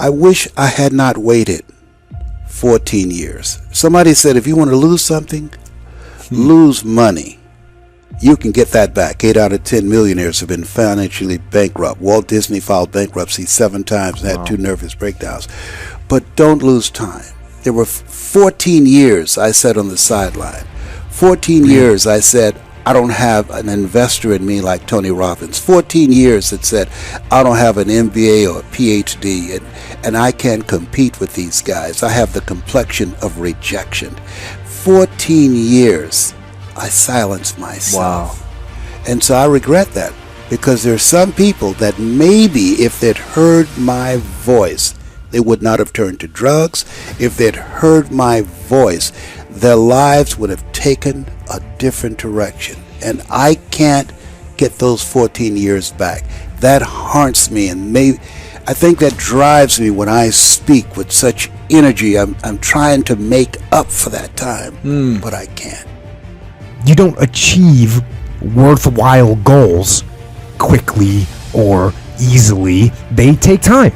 I wish I had not waited 14 years. Somebody said if you want to lose something, lose money. You can get that back. 8 out of 10 millionaires have been financially bankrupt. Walt Disney filed bankruptcy 7 times and had 2 nervous breakdowns. But don't lose time. There were 14 years I sat on the sideline. 14 years I said, I don't have an investor in me like Tony Robbins. 14 years that said, I don't have an MBA or a PhD, and I can't compete with these guys. I have the complexion of rejection. 14 years I silenced myself. Wow. And so I regret that, because there are some people that maybe if they'd heard my voice, they would not have turned to drugs. If they'd heard my voice, their lives would have taken a different direction. And I can't get those 14 years back. That haunts me, and I think that drives me when I speak with such energy. I'm trying to make up for that time, but I can't. You don't achieve worthwhile goals quickly or easily. They take time.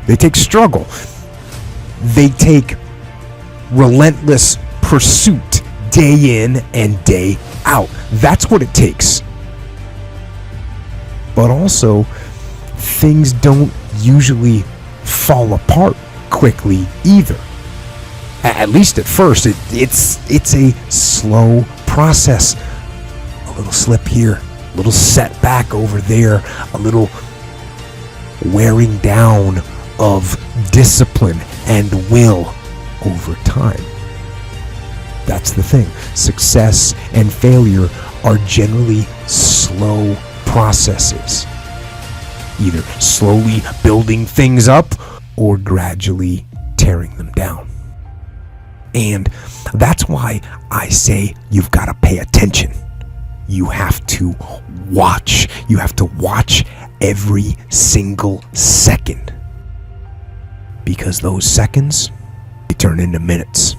They take struggle. They take relentless pursuit day in and day out. That's what it takes. But also, things don't usually fall apart quickly either. At least at first, it's a slow process. A little slip here, a little setback over there, a little wearing down of discipline and will over time. That's the thing. Success and failure are generally slow processes. Either slowly building things up or gradually tearing them down. And that's why I say you've got to pay attention. You have to watch. You have to watch every single second. Because those seconds, they turn into minutes.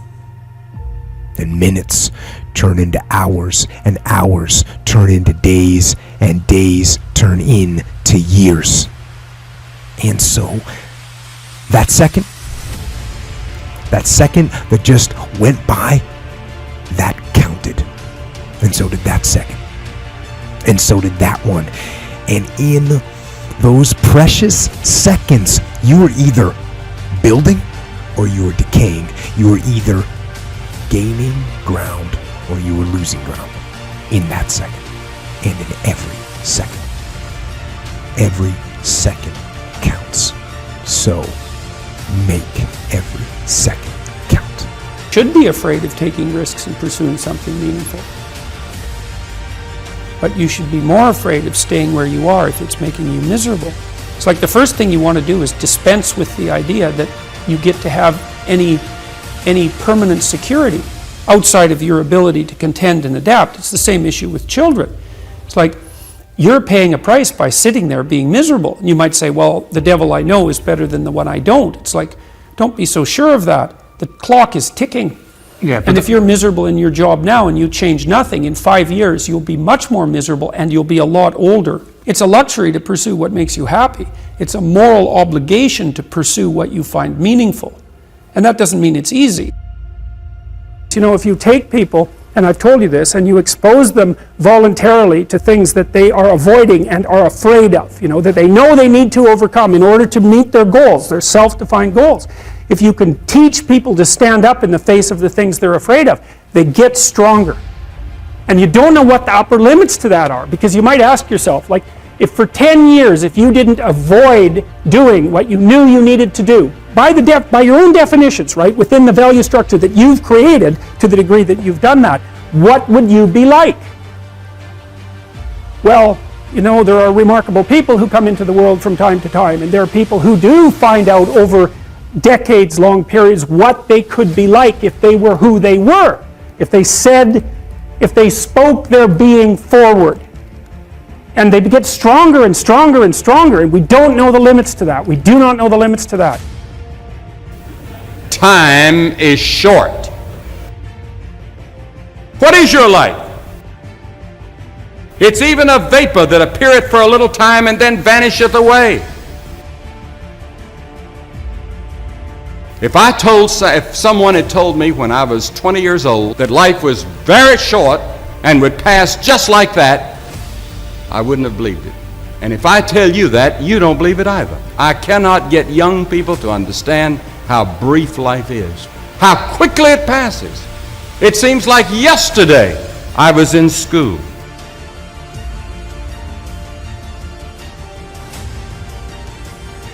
And minutes turn into hours. And hours turn into days. And days turn into years. And so, that second that just went by, that counted. And so did that second. And so did that one. And in those precious seconds, you were either building or you were decaying. You were either gaining ground or you were losing ground in that second. And in every second. Every second counts. So make every second count. Should be afraid of taking risks and pursuing something meaningful. But you should be more afraid of staying where you are if it's making you miserable. It's like the first thing you want to do is dispense with the idea that you get to have any permanent security outside of your ability to contend and adapt. It's the same issue with children. It's like you're paying a price by sitting there being miserable. And you might say, well, the devil I know is better than the one I don't. It's like, don't be so sure of that. The clock is ticking. Yeah, and if you're miserable in your job now and you change nothing, in 5 years you'll be much more miserable and you'll be a lot older. It's a luxury to pursue what makes you happy. It's a moral obligation to pursue what you find meaningful. And that doesn't mean it's easy. You know, if you take people, and I've told you this, and you expose them voluntarily to things that they are avoiding and are afraid of, you know, that they know they need to overcome in order to meet their goals, their self-defined goals. If you can teach people to stand up in the face of the things they're afraid of, they get stronger. And you don't know what the upper limits to that are, because you might ask yourself, like, if for 10 years, if you didn't avoid doing what you knew you needed to do, by your own definitions, right, within the value structure that you've created, to the degree that you've done that, what would you be like? Well, you know, there are remarkable people who come into the world from time to time, and there are people who do find out over decades-long periods what they could be like if they were who they were, if they spoke their being forward. And they get stronger and stronger and stronger, and we don't know the limits to that. We do not know the limits to that. Time is short. What is your life? It's even a vapor that appeareth for a little time and then vanisheth away. If someone had told me when I was 20 years old that life was very short and would pass just like that, I wouldn't have believed it. And if I tell you that, you don't believe it either. I cannot get young people to understand how brief life is, how quickly it passes. It seems like yesterday I was in school.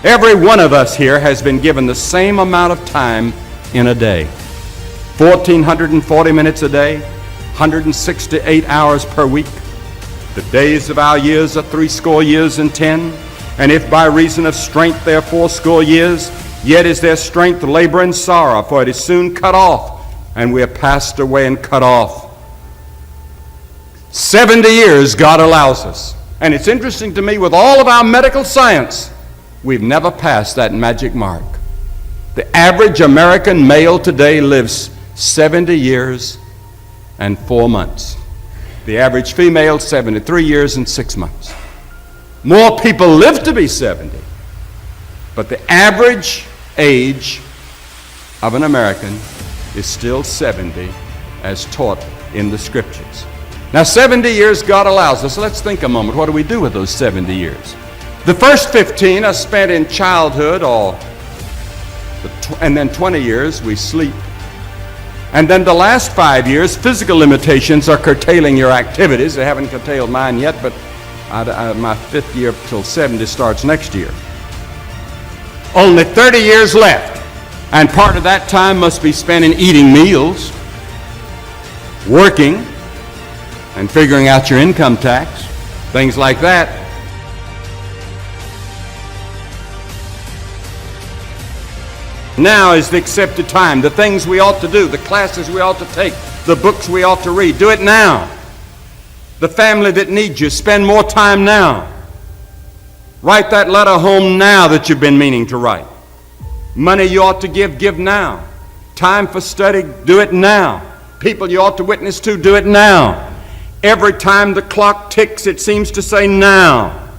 Every one of us here has been given the same amount of time in a day. 1,440 minutes a day, 168 hours per week. The days of our years are 80 years and 10. And if by reason of strength they are 80 years, yet is their strength labor and sorrow, for it is soon cut off, and we are passed away and cut off. 70 years God allows us. And it's interesting to me, with all of our medical science, we've never passed that magic mark. The average American male today lives 70 years and 4 months. The average female, 73 years and 6 months. More people live to be 70, but the average age of an American is still 70 as taught in the scriptures. Now 70 years God allows us. Let's think a moment. What do we do with those 70 years? The first 15 are spent in childhood, and then 20 years we sleep. And then the last 5 years, physical limitations are curtailing your activities. They haven't curtailed mine yet, but my 5th year till 70 starts next year. Only 30 years left, and part of that time must be spent in eating meals, working, and figuring out your income tax, things like that. Now is the accepted time. The things we ought to do, the classes we ought to take, the books we ought to read, do it now. The family that needs you, spend more time now. Write that letter home now that you've been meaning to write. Money you ought to give now. Time for study, do it now. People you ought to witness to, do it now. Every time the clock ticks, it seems to say now,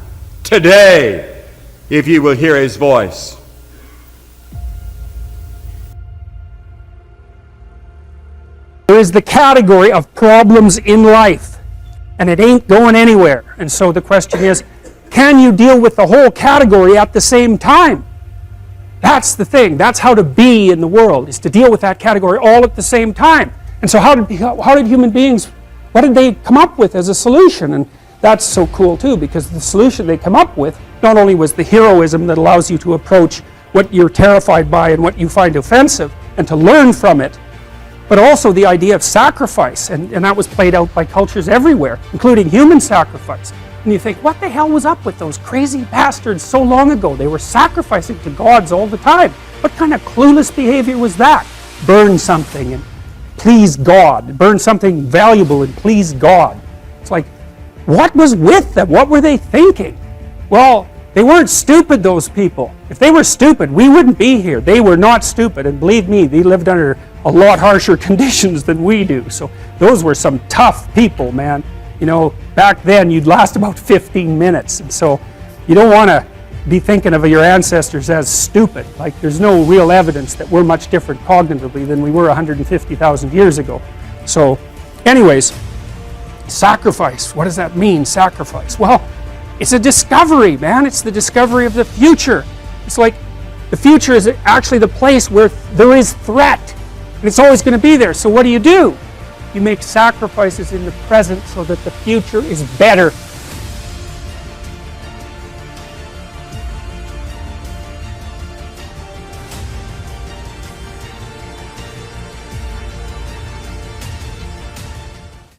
today, if you will hear his voice. There is the category of problems in life, and it ain't going anywhere. And so the question is, can you deal with the whole category at the same time? That's the thing. That's how to be in the world, is to deal with that category all at the same time. And so how did human beings, what did they come up with as a solution? And that's so cool too, because the solution they come up with not only was the heroism that allows you to approach what you're terrified by and what you find offensive and to learn from it, but also the idea of sacrifice, and that was played out by cultures everywhere, including human sacrifice. And you think, what the hell was up with those crazy bastards so long ago? They were sacrificing to gods all the time. What kind of clueless behavior was that? Burn something and please God. Burn something valuable and please God. It's like, what was with them? What were they thinking? Well, they weren't stupid, those people. If they were stupid, we wouldn't be here. They were not stupid, and believe me, they lived under a lot harsher conditions than we do. So those were some tough people, man. You know, back then you'd last about 15 minutes. And so you don't want to be thinking of your ancestors as stupid. Like, there's no real evidence that we're much different cognitively than we were 150,000 years ago. So anyways, sacrifice. What does that mean, sacrifice? Well, it's a discovery, man. It's the discovery of the future. It's like the future is actually the place where there is threat. And it's always going to be there. So what do? You make sacrifices in the present so that the future is better